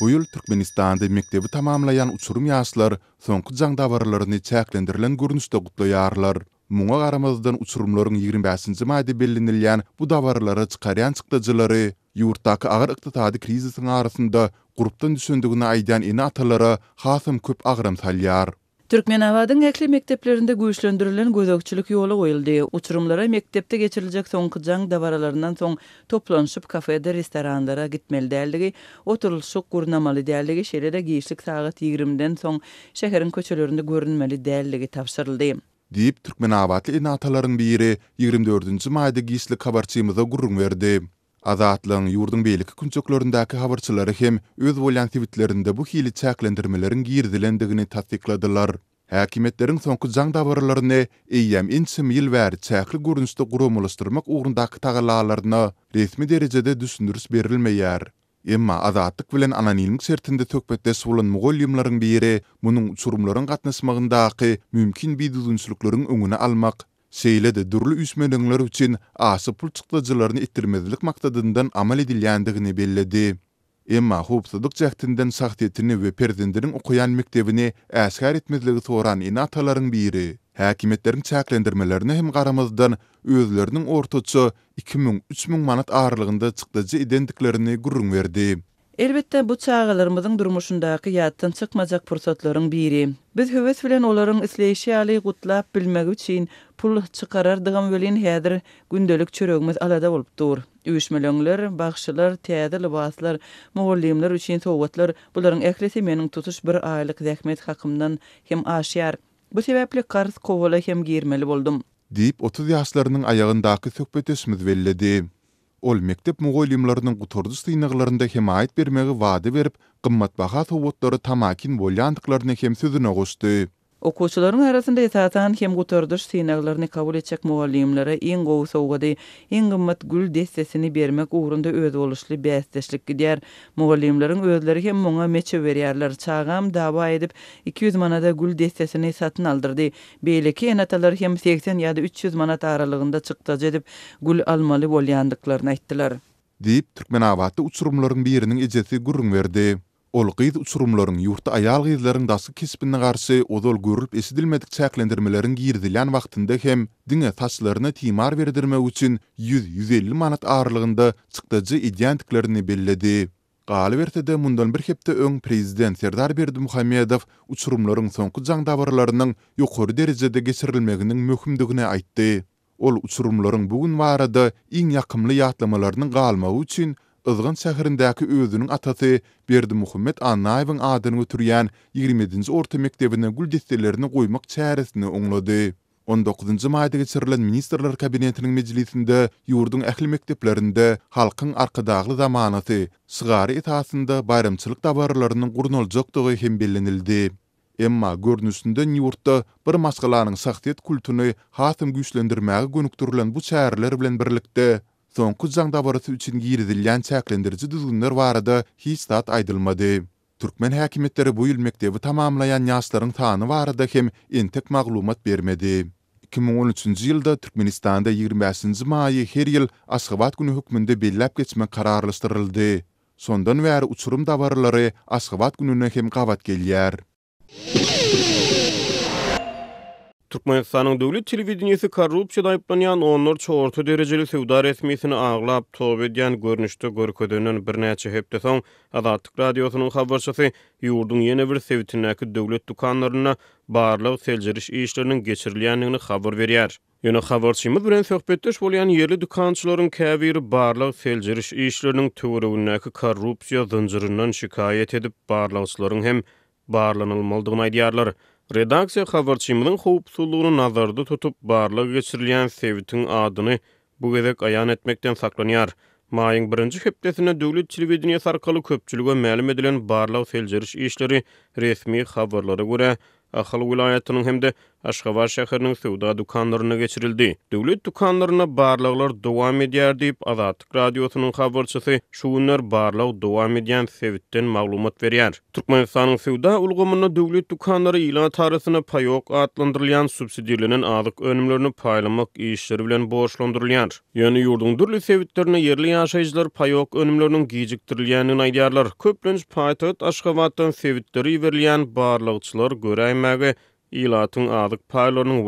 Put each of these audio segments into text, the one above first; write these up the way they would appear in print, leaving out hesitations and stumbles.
Bu ýyl Türkmenistanda mektebi tamamlayan uçurum ýaşlar soňky jaň dabarlaryny çäklendirilen görnüşde gutlaýarlar. Muňa garamazdan uçurumlaryň 25-nji maýda bellenilýän bu dabarlara çykaryan çykdyjylary ýurtdaky agyr ykdysady krizisiň arasynda gurupdan düşündigini aýdan ene atalara hasam köp agram salýar. Türkmenabadyň ekli mekteplerinde güýçlendirilen gözegçilik ýoly goýuldy. Uçurumlara mektepde geçiriljek soňky jaň dabaralaryndan soň toplanşyp kafede, restoranlara gitmeli däldigi, oturulşyk gurnamaly däldigi, şeýle-de giýişlik sagat 20-den soň şäheriň köçelerinde görünmeli däldigi tapşyryldy. Diýip Türkmenabatly ene atalaryň biri 24-nji maýda giýişlik habarçymyza gurrun berdi. Azatlyň ýurdun beýleki künçeklerindäki habarçylary hem öz bolýan tweetlerinde bu hili çäklendirmeleriň girdilendigini tasdikladylar. Häkimetleriň soňky jaň dabarlaryny eýýäm inçim ýyl bäri çäkli görnüşde gurumlaşdyrmak ugrundaky tagallalaryna resmi derejede düşündürüs berilmeýär. Emma azatlyk bilen anonimlik sertinde tökbetdes bolan mugallimlaryň biri munyň uçurumlaryň gatnaşmagyndaky mümkin biýdüzünçlükleriň öňüne almak, şeýle-de durly üsmenler üçin asy pul çykdyjylaryny ittirmezlik maksadyndan amal edilýändigini belledi. Emma howpsuzlyk jahtynyň sagtyetini we perzendiniň okuyan mektebini äsgär etmezligi soran ene atalaryň biri, häkimetleriň çäklendirmelerini hem garamazdan özleriniň ortaça 2000-3000 manat aralygynda çykdyjy edendiklerini gurrun berdi. Elbette bu çağalarymyzyň durmuşyndaky ýatdan çykmajak pursatlaryň biri. Biz höwes bilen olaryň isleýişi ýaly gutlap bilmek üçin pul çykarardygam welin häzir gündelik çöregimiz alada bolup dur. Üýüşmeler, bagşylar, täze libaslar, mugallimler üçin sowgatlar bularyň eklesi meniň tutuş bir aýlyk zähmet hakymdan hem aşýar. Bu sebäple garz kowaly hem girmeli boldum. Diýip 30 ýaşlarynyň aýagyndaky söhbetimiz belledi. Ol mektep mugallimlarynyň gutordy syňaglarynda hem aýt bermegi wada berip, gymmatbaha sowgatlary tamakin bolýandyklaryny hem sözüne goşdy. Okuwçylaryň arasynda esasan hem gutordy syňaglaryny kabul etjek mugallimlere iň gowy sowgady, iň gymmat gül destesini bermek ugrunda öz boluşly bäsdeşlik gidýär. Mugallimleriň özleri hem muňa meçe berýärler. Çağam dawa edip 200 manada gül destesini satyn aldyrdy. Beýleki enatalar hem 80 ýa-da 300 manat aralygynda çykdyjy edip gül almaly bolýandyklaryny aýtdylar. Diýip Türkmenabatda uçurumlaryň biriniň ejesi gurrun berdi. Ol gyz uçurumlaryň ýurtda aýal gyzlaryň dasy kesbine garşy ozal görülip esidilmedik çäklendirmeleriň girdilen wagtynda hem diňe taşlaryna timar berdirmek üçin 100-150 manat aralygynda çykdyjy edýändiklerini belledi. Galy bertede mundan bir hepde öň prezident Serdar Berdimuhammedow uçurumlaryň soňky jaň dabarlarynyň ýokary derejede geçirilmeginiň möhümdigini aýtdy. Ol uçurumlaryň bugün barada iň ýakymly ýatlamalarynyň galmagy üçin Özgün şäherindäki özüniň atasy Berdimuhammed Anaýewiň adyny götürýän 20-nji orta mektebine gül destelerini goýmak çäresini oňlady. 19-njy maýda geçirilen ministrler kabinetiniň mejlisinde ýurdun ähli mekteplerinde halkyň arkadagly zamanasy sygary etasynda bayramçylyk dabarlarynyň gurunuljakdygy hem bellenildi. Emma görnüşinden ýurtda bir masgalanyň sagtyet kulturyny hasam güýçlendirmäge gönükdirilen bu çäreler bilen birlikde soňky jaň dabarasy üçin girdilýän çäklendiriji düzgünler barada hiç zat aýdylmady. Türkmen häkimetleri bu ýyl mektebi tamamlayan ýaşlaryň sany barada hem entek maglumat bermedi. 2013-nji ýylda Türkmenistanda 25-nji maýy her ýyl Aşgabat güni hökmünde belläp geçmek kararlaşdyryldy. Sondan bäri uçurum dabarlary Aşgabat gününe hem gawat gelýär. Türkmenistanyň döwlet telewizionyasy korrupsiýada aýplanýan 14 orta derejeli sowda resmiýetini aglap top edýän görnüşde görkezenen birnäçe hepde soň Azatlyk radiosynyň habarçysy ýurdun ýene bir sewtindäki döwlet dukanlaryna barlyk seljiriş işleriniň geçirilýändigini habar berýär. Ýöne habarçymyz bilen söhbetdeş bolýan ýerli dukançylaryň käbiri barlyk seljiriş işleriniň töweregindäki korrupsiýa zynjyryndan şikayet edip barlyklaryň hem barlanylmalydygyny aýdýarlar. Redaksiýa habarçymynyň howpsuzlygyny nazarda tutup barlyk geçirilýän sewtiň adyny bu gezek aýan etmekden saklanýar. Maýyň 1-nji hepdesine döwlet telewizionyasy arkaly köpçülüge ma'lum edilen barlyk seljiriş işleri resmi habarlara görä Ahal vilayatynyň hemde Aşgabat şäheriniň sowda dukanlaryna geçirildi. Döwlet dukanlaryna barlaglar dowam edýär diýip Azatlyk radiosynyň habarçysy şu günler barlag dowam edýän sebitden maglumat berýär. Türkmenistanyň sowda ulgamyna döwlet dukanlary ilan tarasyna paýok adlandyrylýan subsidiýalenen azyk önümlerini paýlamak işleri bilen borçlandyrylýar. Ýöne ýurdun dürli sebitlerine yerli ýaşaýjylar paýok önümleriniň gijikdirilýänini aýdýarlar. Köplenç paýtagat Aşgabatdan sebitleri berilýän barlagçylar göräýmäge ilatyň azyk paýlarynyň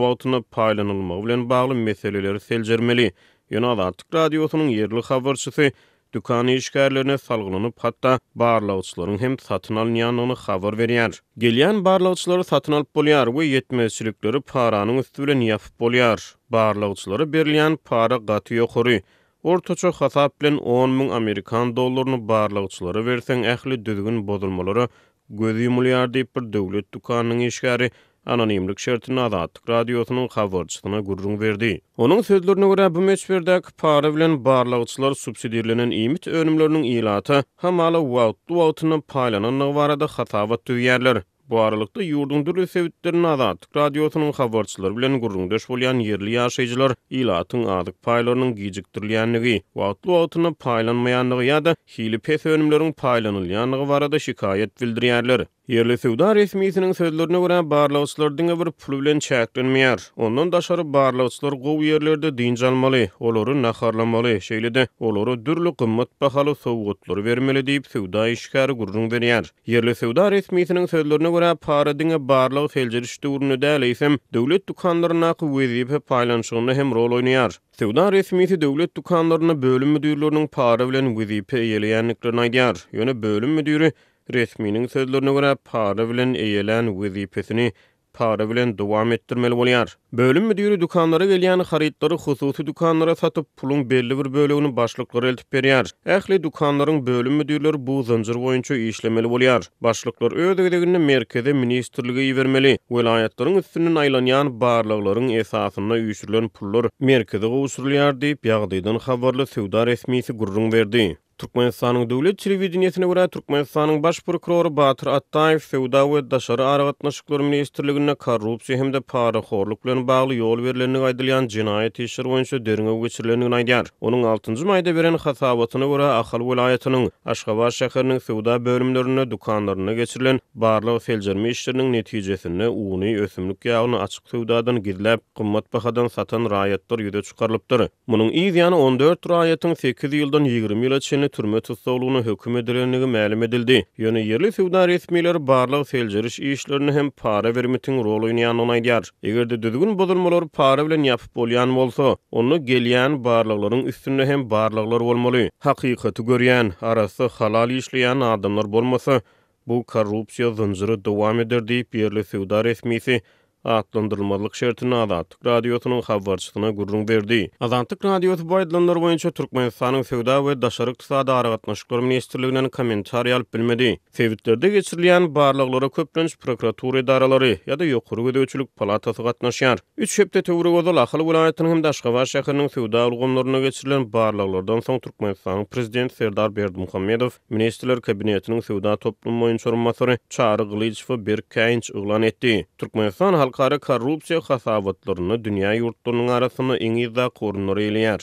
wagtlyna paýlanylmagy bilen bagly meseleleri seljermeli. Ýöne Azatlyk radiosynyň yerli habarçysy dükany işgärlerine salgylanyp hatda barlagçylaryň hem satyn alynýanyny habar berýär. Gelýän barlagçylary satyn alyp bolýar we ýetmezçilikleri paranyň üstü bilen ýapyp bolýar. Barlagçylary berilýän para gaty ýokary. Ortaça hasap bilen 10.000 Amerikan dollaryny barlagçylara berseň ähli düzgün bozulmalary göz yumulýar diýip bir döwlet dukanynyň işgäri anonimlik şertini Azatlyk radiosynyň habarçysyna gurrun berdi. Onuň sözlerine görä bu meçberdäki para bilen barlagçylar subsidiýalenen imit önümleriniň ilaty hamala wagtlyna paýlananyny barada hasabat düýýärler. Bu aralykda ýurdun dürli sebitlerini Azatlyk radiosynyň habarçylary bilen gurrundaş bolýan yerli ýaşaýjylar ilatyň azyk paýlarynyň gijikdirilýänligi, wagtlyna paýlanmaýanlygy ýa-da hili pes önümleriň paýlanylýanlygy barada şikayet bildirýärler. Yerli sowda resmiýetiniň sözlerine görä barlagçylar diňe bir pul bilen çäklenmeýär. Ondan daşary barlagçylar gowy ýerlerde dinç almaly, olary naharlamaly, şeýle-de olary dürli gymmat bahaly sowgatlary bermeli diýip sowda işgäri gurrun berýär. Yerli sowda resmiýetiniň sözlerine görä para diňe barlag seljerişde döwrüne däleýsem, döwlet dukanlaryna wezipe paýlanşygyna hem rol oýnaýar. Sowda resmiýeti döwlet dukanlaryna bölüm müdürleriniň para bilen wezipe eýelýänliklerini aýdýar. Ýöne bölüm müdüri resminiň sözlerine görä para bilen eýelen wezipesini para bilen dowam etdirmeli bolýar. Bölüm müdüri dukanlara gelýän harytlary hususy dukanlara satyp pulun belli bir bölegini başlyklary eltip berýär. Ähli dukanlaryň bölüm müdürleri bu zanjyr boýunça işlemeli bolýar. Başlyklar öýdegini merkeze ministrlige ýibermeli. Welayatlaryň üstünden aýlanýan barlaklaryň esasyna üýşürilen pullar merkeze gowşurulýar diýip ýagdaýdan habarly sowda resmiýeti gurrun berdi. Türkmenistanyň döwlet telewizionyna görä Türkmenistanyň baş prokurory Batyr Attaýew sowda we daşary aragatnaşyklar ministrligine korrupsiýa hemde paraxorluk bilen bagly ýol berilenini aýdylýan jinaýat işleri boýunça deriňe geçirilenini aýdýar. Onuň 6-njy maýda beren hasabatyna görä Ahal vilayatynyň Aşgabat şäheriniň sowda bölümlerine dukanlaryna geçirilen barlag seljerme işleriniň netijesinde uny ösümlik ýagyny açyk sowdadan gizläp gymmat bahadan satan raýatlar ýüze çykarlypdyr. Munyň ýany 14 raýatyň 8 ýyldan 20 ýyla türme tutsauluğuna hüküm edilenligi ma'lum edildi. Ýöne yerli sowda resmiýetleri barlag seljeriş işlerini hem para vermetiň rol oýnaýanyny aýdýar. Egerde düzgün bozulmalar para bilen ýapyp bolýan bolsa, onu gelýän barlaklaryň üstünde hem barlaklar bolmaly. Hakykaty görýän, arasy halal işleýän adamlar bolmasa, bu korrupsiýa zanjyry dowam eder diýip yerli sowda resmiýeti atlandyrylmalyk şertini Azatlyk radiosynyň habarçysyna gurrun berdi. Azatlyk radiosy baýdanlar boýunça Türkmenistanyň sowda we daşary ykdysady aragatnaşyklar ministrliginden kommentariýa alyp bilmedi. Sebitlerde geçirilýän barlaglara köplenç prokuratura idaralary ýa-da ýokary gödäwçilik palatasy gatnaşýar. 3 hepde töwre gözal Ahal vilayatynyň hem Aşgabat şäheriniň sowda ulgamlaryna geçirilen barlaglardan soň Türkmenistanyň prezident Serdar Berdimuhammedow ministrler kabinetiniň sowda toplum boýunça orunmasary Çary Gylyçow bir käýinç uglan etdi. Türkmenistan halkara korrupsiýa hasabatlaryny dünýä ýurtlarynyň arasyna eňizde korunur eýleýär.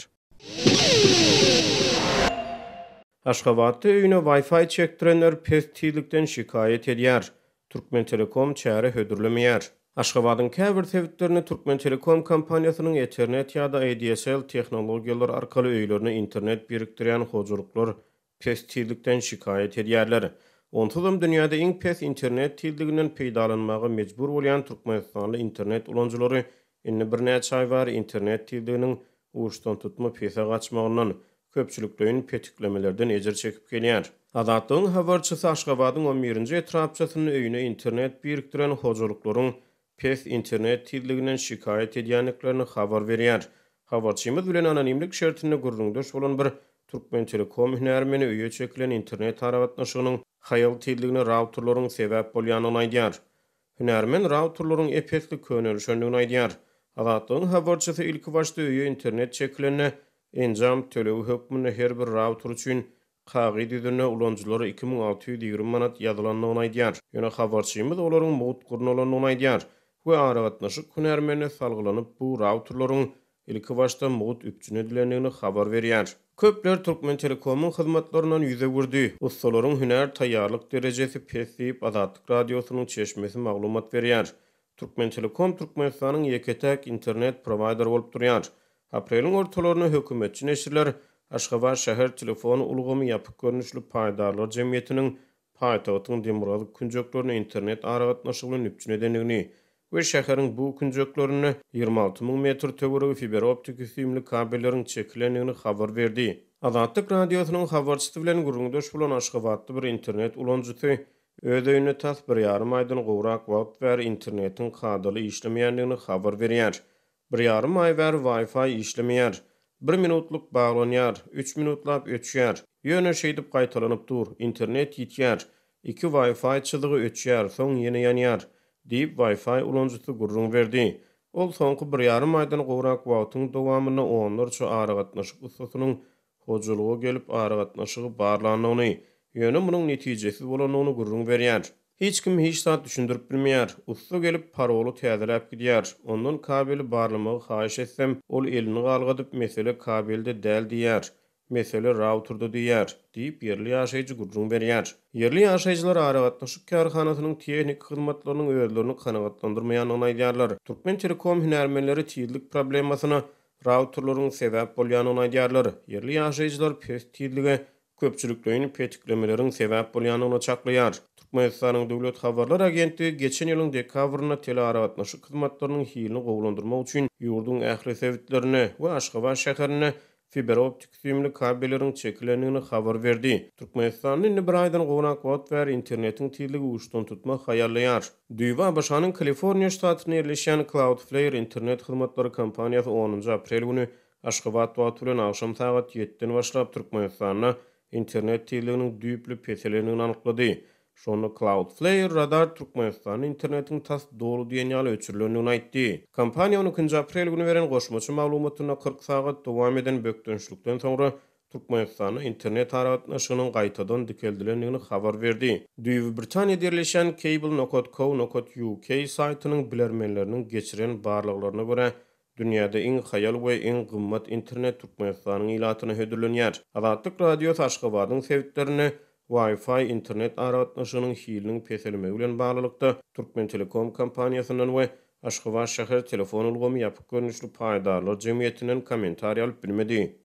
Aşgabatda öýüne Wi-Fi çekdirenler pestilikden şikayet edýär. Türkmen Telekom çäre hödürlemeýär. Aşgabatyň käbir sebitlerini Türkmen Telekom kompaniýasynyň Ethernet ýa-da ADSL tehnologiýalar arkaly öýlerine internet birikdirýän hojuluklar pestilikden şikayet edýärler. Onsuzam dünýäde iň pes internet tildiginden peýdalanmagy mejbur bolýan Türkmenistanly internet ulanjylary indi bir näçe aý bar internet tildiginiň uçdan tutma pese gaçmagyndan köpçüliklerin petiklemelerden ejir çekip gelýär. Azatlygyň habarçysy Aşgabatyň 11-nji etrapçysynyň öýüne internet birikdiren hojuluklaryň pes internet tildiginden şikayet edýänliklerini habar berýär. Habarçymyz bilen anonimlik şertine gurrundaş bolan bir Türkmen Telekom hünärmeni öýe çekilen internet aragatnaşygynyň hayal tildigine routerlaryň sebäp bolýanyny aýdýar. Hünärmen routerlaryň epesli könülüşendigini aýdýar. Azatlygyň habarçysy ilki başda öýe internet çekilenine enjam tölewi hökmüne her bir router üçin Kagy düzüne ulanjylary 2620 manat ýazylanlygyny aýdýar. Ýöne habarçymyz olaryň mowut gurnulygyny aýdýar. Bu aragatnaşyk hünärmene salgylanyp bu routerlaryň ilki başda mowut üpçüne edilendigini habar berýär. Köpler Türkmen Telekom'un hyzmatlarynyň ýüze gurdy. Ustalaryň hünär taýýarlyk derejesi pes diýip Azatlyk radiosynyň çeşmesi maglumat berýär. Türkmen Telekom Türkmenistanyň ýeketäk internet provider bolup durýar. Apreliň ortalaryna hökümetçi neşirler Aşgabat şäher telefonu ulgamy ýapyk görnüşli paýdarlar jemgyýetiniň paýtagtyň Demirgazy künjeklerini internet aragatnaşygy bilen üpçün edenligini we şäheriň bu künjeklerini 26.000 metr töweregi fiber optik üstünli kabelleriň çekilenligini habar berdi. Azatlyk radiosynyň habarçysy bilen gurulmdaş bolan Aşgabatly bir internet ulanjysy öýüne tas 1,5 aýdan gowrak wagt ber internetiň kadaly işlemeýändigini habar berýär. 1,5 ay ber Wi-Fi işlemeýär. 1 minutluk bağlanýar, 3 minutlap öçýär. Ýöne şeýdip gaýtalanyp dur. İnternet ýitýär. 2 Wi-Fi çylygy öçýär, soň ýene ýanýar. Diýip Wi-Fi ulanjysy gurrun berdi. Ol soňky 1,5 aýdan gowrak wagtyň dowamyna onlarça aragatnaşyk ustasynyň hojalygy gelip aragatnaşygy barlanyny, ýöne munyň netijesi bolanyny gurrun berýär. Hiç kim hiç saat düşündürüp bilmeýär. Usta gelip parolu täzeläp gidýär. Ondan kabeli barlamagy haýyş etsem, ol elini galgadyp mesele kabelde däl diýär. Mesele routerda diýär, diýip yerli ýaşaýjy gurrun berýär. Yerli ýaşaýjylar aragatnaşyk karhanasynyň tehnik hyzmatlarynyň özlerini kanagatlandyrmaýanyny aýdýarlar. Türkmen Telekom hünärmenleri tiýizlik problemasyna routerlaryň sebäp bolýanyny aýdýarlar. Yerli ýaşaýjylar pes tiýizlige köpçüliklerini petiklemelerin sebäp bolýanyny çaklaýar. Türkmenistanyň döwlet habarlar agentligi geçen ýylyň dekabryna telearagatnaşyk hyzmatlarynyň hilini gowlandyrmak üçin ýurdun ähli sewitlerini we Aşgabat şäherine fiber optik süýümli kabelleriň çekilenligini habar berdi. Türkmenistanyň indi bir aýdan gowrak wagt ber internetiň tiýizligi uçdan tutmak haýarlaýar. Düýba başanyň Kaliforniýa ştatyna ýerleşen Cloudflare internet hyzmatlary kompaniýasy 10 aprel güni Aşgabat wagty bilen akşam saat 7-den başlap Türkmenistanyna internet tiýizliginiň düýpli peselenigini anyklady. Şonu Cloudflare radar Türkmenistanyň internetiň tas dolu diýen ýaly öçürilendigini aýtdy. Kompaniýa 12 aprel güni beren goşmaçy maglumatyna 40 saat dowam eden bökdönçlükden soňra Türkmenistanyň internet aragatnaşygynyň gaýtadan dikeldilendigini habar berdi. Düýbi Britaniýa derleşen cable.co.uk saýtynyň bilermenleriniň geçiren barlyklaryna görä dünýäde iň haýal we iň gymmat internet Türkmenistanyň ilatyna hödürlenýär. Azatlyk radiosu Aşgabatyň sewitlerini Wi-Fi internet aragatnaşygynyň hiliniň peselemegi bilen baglykda Türkmen Telekom kompaniýasynyň we Aşgabat şäher telefon ulgamy ýapyk görnüşli paýdarlar jemgyýetiniň kommentariýa alyp bilmedi.